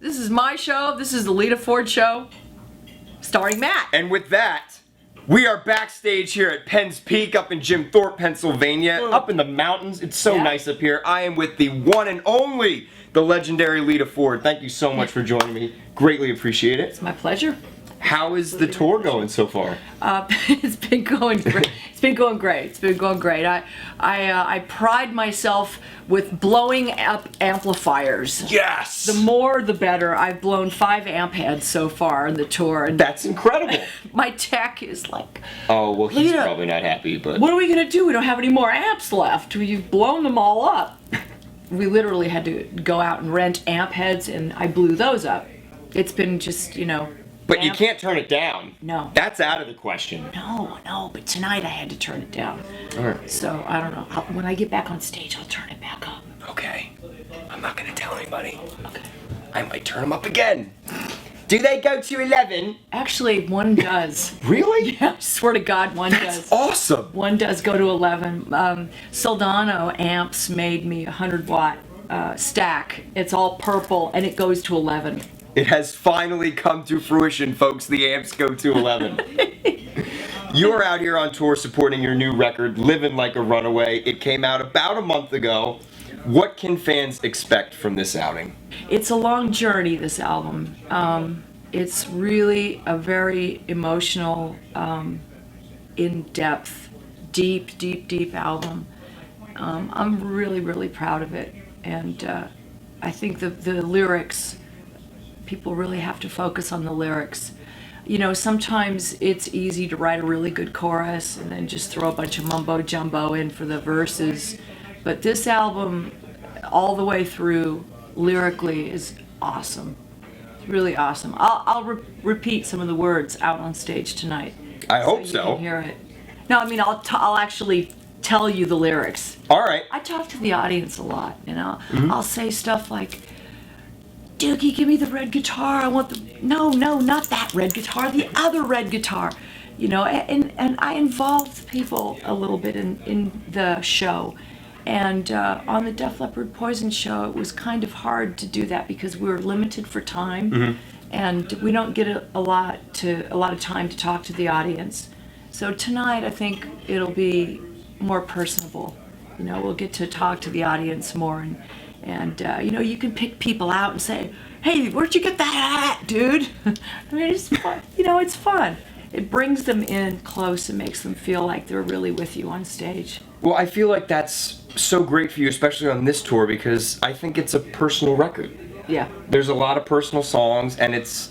This is my show. This is the Lita Ford Show, starring Matt. And with that, we are backstage here at Penn's Peak up in Jim Thorpe, Pennsylvania, up in the mountains. It's so nice up here. I am with the one and only, the legendary Lita Ford. Thank you so much for joining me. Greatly appreciate it. It's my pleasure. How is the tour going so far? It's been going great. It's been going great. It's been going great. I pride myself with blowing up amplifiers. Yes! The more, the better. I've blown 5 amp heads so far in the tour. And that's incredible. My tech is like, oh, well, he's Lita, probably not happy, but... what are we going to do? We don't have any more amps left. You've blown them all up. We literally had to go out and rent amp heads, and I blew those up. It's been just, you know... But you can't turn it down. No. That's out of the question. No, but tonight I had to turn it down. All right. So, I don't know. When I get back on stage, I'll turn it back up. Okay. I'm not going to tell anybody. Okay. I might turn them up again. Do they go to 11? Actually, one does. Really? Yeah, I swear to God, one does. That's awesome. One does go to 11. Soldano amps made me a 100-watt stack. It's all purple, and it goes to 11. It has finally come to fruition, folks. The amps go to 11. You're out here on tour supporting your new record, Living Like a Runaway. It came out about a month ago. What can fans expect from this outing? It's a long journey, this album. It's really a very emotional, in-depth, deep album. I'm really proud of it. And I think the lyrics, people really have to focus on the lyrics. You know, sometimes it's easy to write a really good chorus and then just throw a bunch of mumbo jumbo in for the verses. But this album, all the way through, lyrically, is awesome. It's really awesome. I'll repeat some of the words out on stage tonight. I hope so. So. You can hear it. No, I mean, I'll actually tell you the lyrics. All right. I talk to the audience a lot, you know. I'll say stuff like, Doogie, give me the red guitar. I want the... No, not that red guitar. The other red guitar. You know, and I involved people a little bit in the show. And on the Def Leppard Poison show, it was kind of hard to do that because we were limited for time. And we don't get a lot of time to talk to the audience. So tonight, I think it'll be more personable. You know, we'll get to talk to the audience more, and you know, you can pick people out and say, hey, where'd you get that at, dude? I mean, it's fun. You know, it's fun. It brings them in close and makes them feel like they're really with you on stage. Well, I feel like that's so great for you, especially on this tour, because I think it's a personal record. Yeah. There's a lot of personal songs, and it's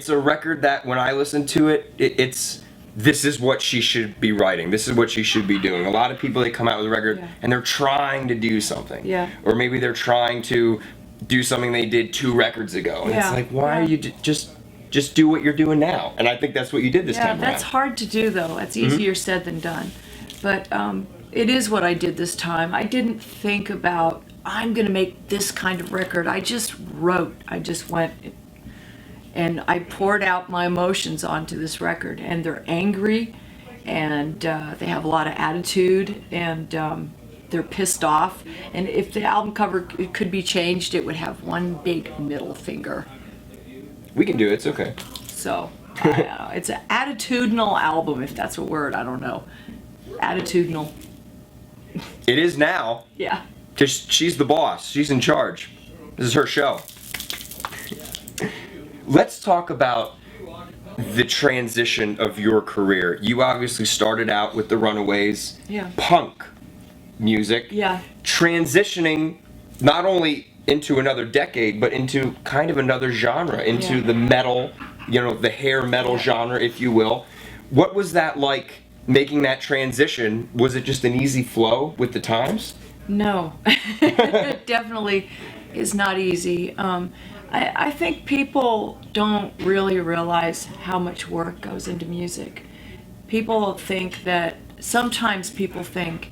a record that when I listen to it, it's this is what she should be writing. This is what she should be doing. A lot of people, they come out with a record and they're trying to do something. Yeah. Or maybe they're trying to do something they did 2 records ago. And it's like, why are you just do what you're doing now? And I think that's what you did this time around. Yeah, that's hard to do, though. That's easier said than done. But it is what I did this time. I didn't think about, I'm going to make this kind of record. I just wrote. I just went... And I poured out my emotions onto this record, and they're angry, and they have a lot of attitude, and they're pissed off. And if the album cover could be changed, it would have one big middle finger. We can do it. It's okay. So it's an attitudinal album, if that's a word. I don't know. Attitudinal. It is now. Yeah. Because she's the boss. She's in charge. This is her show. Let's talk about the transition of your career. You obviously started out with the Runaways, punk music, transitioning not only into another decade, but into kind of another genre, into the metal, you know, the hair metal genre, if you will. What was that like, making that transition? Was it just an easy flow with the times? No, it definitely is not easy. I think people don't really realize how much work goes into music. Sometimes people think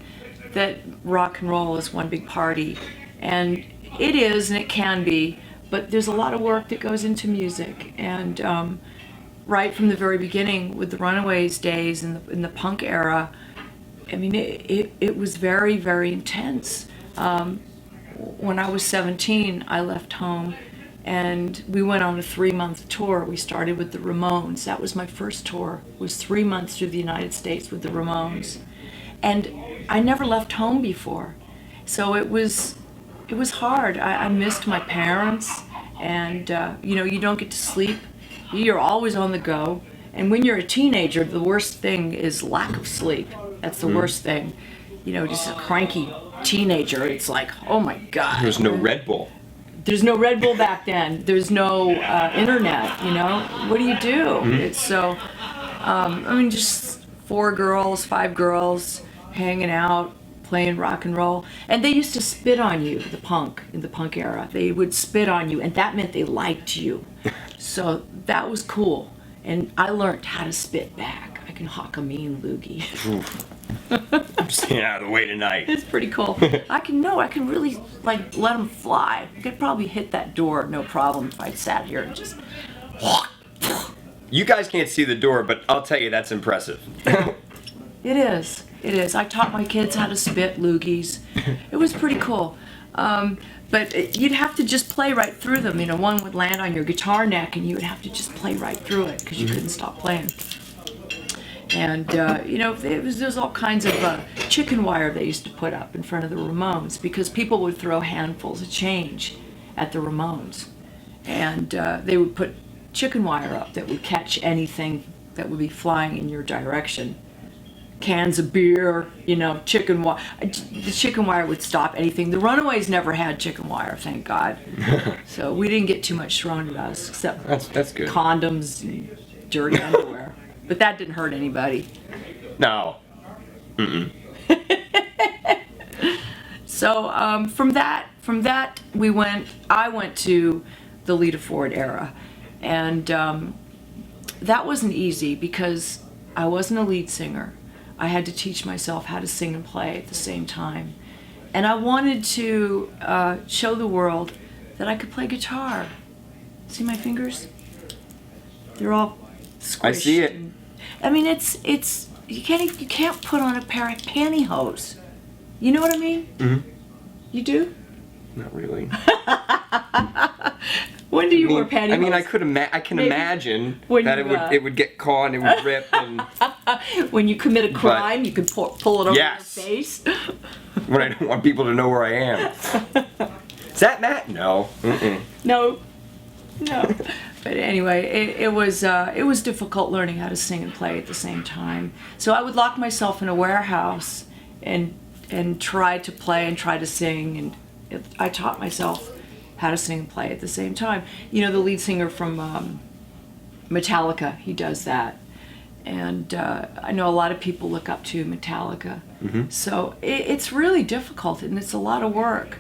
that rock and roll is one big party, and it is, and it can be, but there's a lot of work that goes into music. And right from the very beginning with the Runaways days in the punk era, I mean, it was very, very intense. When I was 17, I left home And we went on a 3-month tour. We started with the Ramones. That was my first tour. It was 3 months through the United States with the Ramones. And I never left home before. So it was hard. I missed my parents, and you don't get to sleep. You're always on the go. And when you're a teenager, the worst thing is lack of sleep. That's the worst thing. Just a cranky teenager. It's like, oh my God. There's no Red Bull. There's no Red Bull back then. There's no internet, What do you do? It's so, just 4 girls, 5 girls hanging out, playing rock and roll. And they used to spit on you, in the punk era. They would spit on you, and that meant they liked you. So that was cool. And I learned how to spit back. I can hawk a mean loogie. I'm staying out of the way tonight. It's pretty cool. I can really let them fly. I could probably hit that door, no problem, if I sat here and just. You guys can't see the door, but I'll tell you, that's impressive. It is. It is. I taught my kids how to spit loogies. It was pretty cool. But you'd have to just play right through them. One would land on your guitar neck, and you would have to just play right through it because you couldn't stop playing. And there's all kinds of chicken wire they used to put up in front of the Ramones because people would throw handfuls of change at the Ramones, and they would put chicken wire up that would catch anything that would be flying in your direction. Cans of beer, chicken wire. The chicken wire would stop anything. The Runaways never had chicken wire, thank God. So we didn't get too much thrown at us, except that's good. Condoms and dirty underwear. But that didn't hurt anybody. No. So from that, I went to the Lita Ford era, and that wasn't easy because I wasn't a lead singer. I had to teach myself how to sing and play at the same time. And I wanted to show the world that I could play guitar. See my fingers? They're all squished. I see it. It's you can't put on a pair of pantyhose. You know what I mean? Mm-hmm. You do? Not really. When do you wear pantyhose? I can imagine that it would get caught and it would rip. And when you commit a crime, you can pull it over your face. When I don't want people to know where I am. Is that Matt? No. Mm-mm. No. But anyway, it was difficult learning how to sing and play at the same time. So I would lock myself in a warehouse and try to play and try to sing, and I taught myself how to sing and play at the same time. The lead singer from Metallica, he does that. And I know a lot of people look up to Metallica. Mm-hmm. So it's really difficult, and it's a lot of work.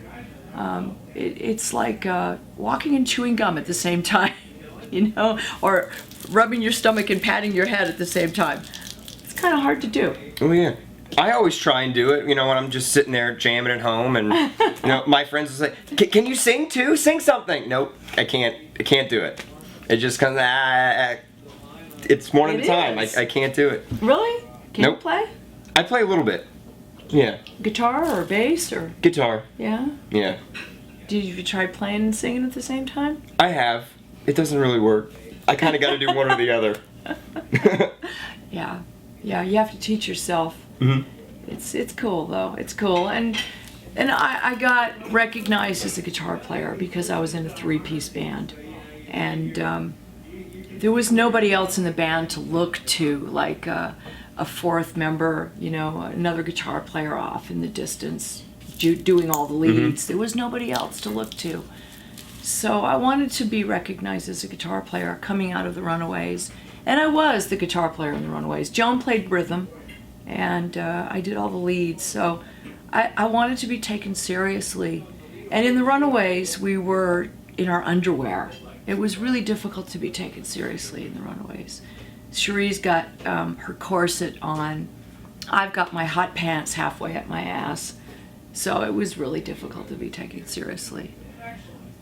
It's like walking and chewing gum at the same time, or rubbing your stomach and patting your head at the same time. It's kind of hard to do. Oh, yeah. I always try and do it, when I'm just sitting there jamming at home, and my friends will say, "Can you sing too? Sing something." Nope, I can't. I can't do it. It just comes. It's one at a time. I can't do it. Really? Can you play? I play a little bit. Yeah. Guitar or bass or? Guitar. Yeah. Yeah. Did you try playing and singing at the same time? I have. It doesn't really work. I kind of got to do one or the other. Yeah. You have to teach yourself. Mm-hmm. It's cool though. It's cool, and I got recognized as a guitar player because I was in a 3-piece band, and there was nobody else in the band to look to, like a 4th member, another guitar player off in the distance, doing all the leads. Mm-hmm. There was nobody else to look to, so I wanted to be recognized as a guitar player coming out of the Runaways, and I was the guitar player in the Runaways. Joan played rhythm, and I did all the leads, so I wanted to be taken seriously. And in the Runaways, we were in our underwear. It was really difficult to be taken seriously in the Runaways. Cherie's got her corset on. I've got my hot pants halfway up my ass. So it was really difficult to be taken seriously.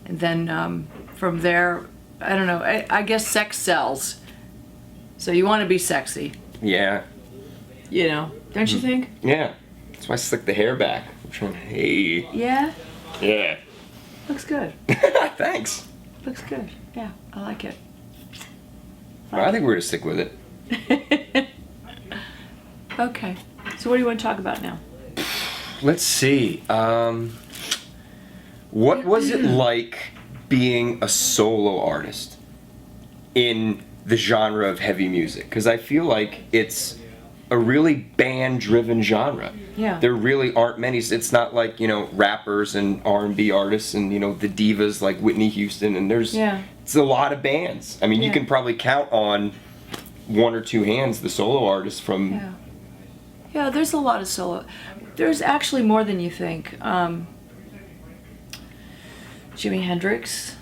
And then from there, I don't know, I guess sex sells. So you want to be sexy. Yeah. Don't you think? Yeah. That's why I slick the hair back. I'm trying, hey. Yeah? Yeah. Looks good. Thanks. Looks good. Yeah, I like it. I think we're going to stick with it. Okay. So what do you want to talk about now? Let's see. What was it like being a solo artist in the genre of heavy music? Because I feel like it's a really band-driven genre. Yeah. There really aren't many. It's not like, rappers and R&B artists and, the divas like Whitney Houston. And it's a lot of bands. I mean, you can probably count on one or two hands the solo artists from... Yeah, there's a lot of solo. There's actually more than you think. Jimi Hendrix,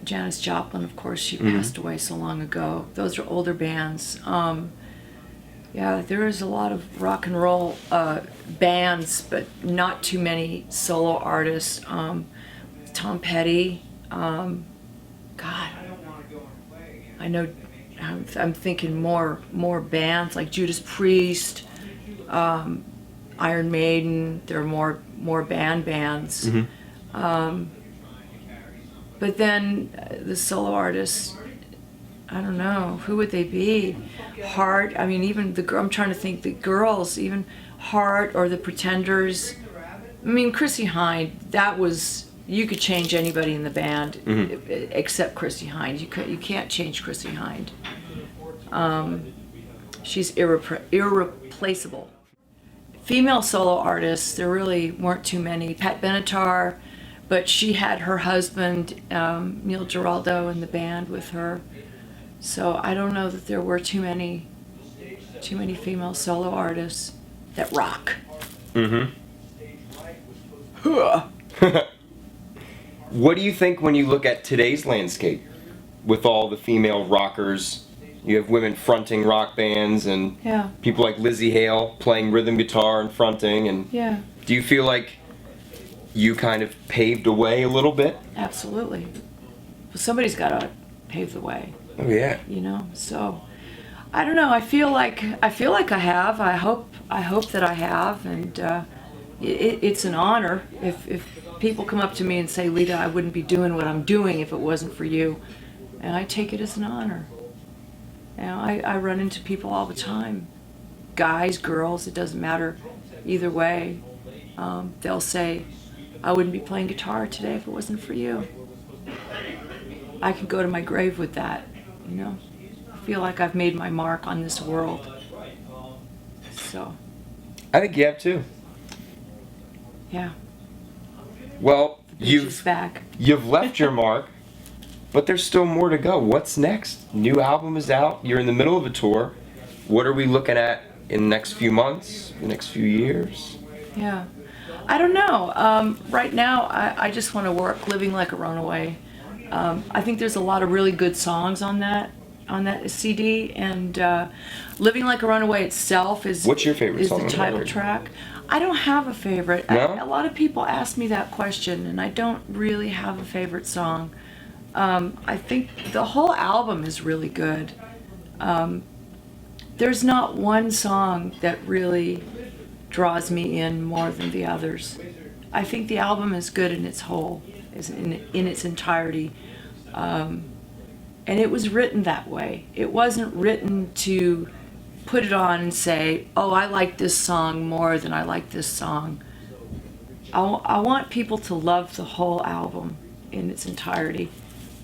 Janis Joplin, of course, she passed away so long ago. Those are older bands. There is a lot of rock and roll bands, but not too many solo artists. Tom Petty, God, I know. I'm thinking more bands like Judas Priest, Iron Maiden. There are more bands. But then the solo artists, I don't know, who would they be? Heart. I mean, even I'm trying to think the girls, even Heart or the Pretenders. I mean, Chrissie Hynde. You could change anybody in the band except Chrissie Hynde. You can't change Chrissie Hynde. She's irreplaceable. Female solo artists, there really weren't too many. Pat Benatar, but she had her husband, Neil Giraldo, in the band with her. So I don't know that there were too many female solo artists that rock. What do you think when you look at today's landscape with all the female rockers? You have women fronting rock bands and people like Lizzie Hale playing rhythm guitar and fronting. And do you feel like you kind of paved a way a little bit? Absolutely. Well, somebody's got to pave the way. Oh yeah. So I don't know. I feel like I have. I hope that I have, and it's an honor if people come up to me and say, Lita, I wouldn't be doing what I'm doing if it wasn't for you, and I take it as an honor. I run into people all the time, guys, girls, it doesn't matter either way. They'll say, I wouldn't be playing guitar today if it wasn't for you. I could go to my grave with that, I feel like I've made my mark on this world. So. I think you have too. Yeah. Well, you've left your mark, but there's still more to go. What's next? New album is out. You're in the middle of a tour. What are we looking at in the next few months, the next few years? Yeah. I don't know. Right now, I just want to work Living Like a Runaway. I think there's a lot of really good songs on that CD, and Living Like a Runaway itself is What's your favorite song the title track. I don't have a favorite. No? A lot of people ask me that question, and I don't really have a favorite song. I think the whole album is really good. There's not one song that really draws me in more than the others. I think the album is good in its whole, in its entirety. And it was written that way. It wasn't written to put it on and say, oh, I like this song more than I like this song. I want people to love the whole album in its entirety.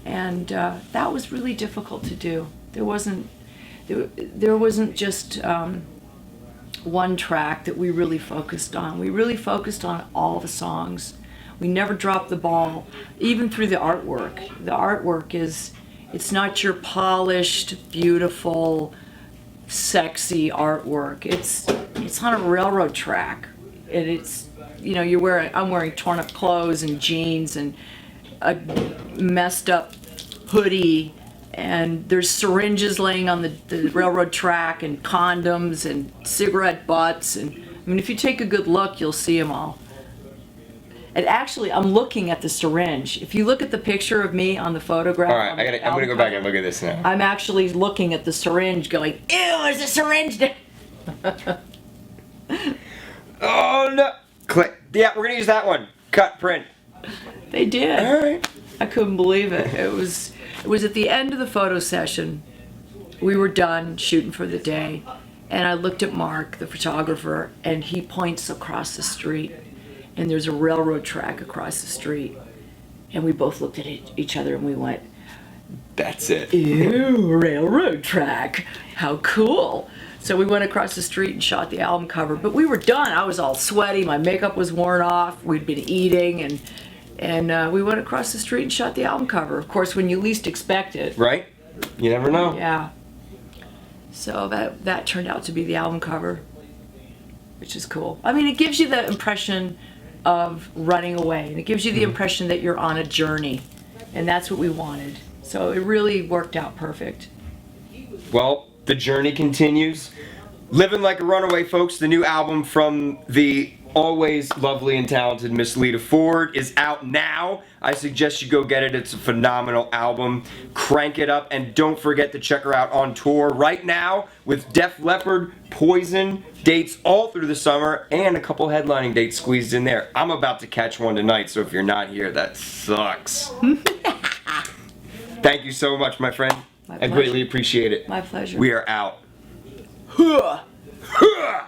And that was really difficult to do. There wasn't just one track that we really focused on. We really focused on all the songs. We never dropped the ball, even through the artwork. The artwork it's not your polished, beautiful, sexy artwork. It's on a railroad track, and it's, I'm wearing torn up clothes and jeans and a messed up hoodie, and there's syringes laying on the railroad track, and condoms and cigarette butts, and if you take a good look, you'll see them all. And actually, I'm looking at the syringe. If you look at the picture of me on the photograph, all right, I'm gonna go back and look at this now. I'm actually looking at the syringe, going, "Ew, there's a syringe there." Oh no! Click. Yeah, we're gonna use that one. Cut, print. They did. All right. I couldn't believe it. It was at the end of the photo session. We were done shooting for the day, and I looked at Mark, the photographer, and he points across the street, and there's a railroad track across the street, and we both looked at each other and we went, "That's it." Ew, railroad track. How cool. So we went across the street and shot the album cover, but we were done. I was all sweaty, my makeup was worn off, we'd been eating, and we went across the street and shot the album cover. Of course, when you least expect it. Right? You never know. Yeah. So that turned out to be the album cover, which is cool. I mean, it gives you the impression of running away, and it gives you the impression that you're on a journey, and that's what we wanted. So it really worked out perfect. Well, the journey continues. Living Like a Runaway, folks, the new album from the always lovely and talented Miss Lita Ford is out now. I suggest you go get it. It's a phenomenal album. Crank it up, and don't forget to check her out on tour right now with Def Leppard, Poison, dates all through the summer, and a couple headlining dates squeezed in there. I'm about to catch one tonight, so if you're not here, that sucks. Thank you so much, my friend. I greatly appreciate it. My pleasure. We are out. Huh. Huh.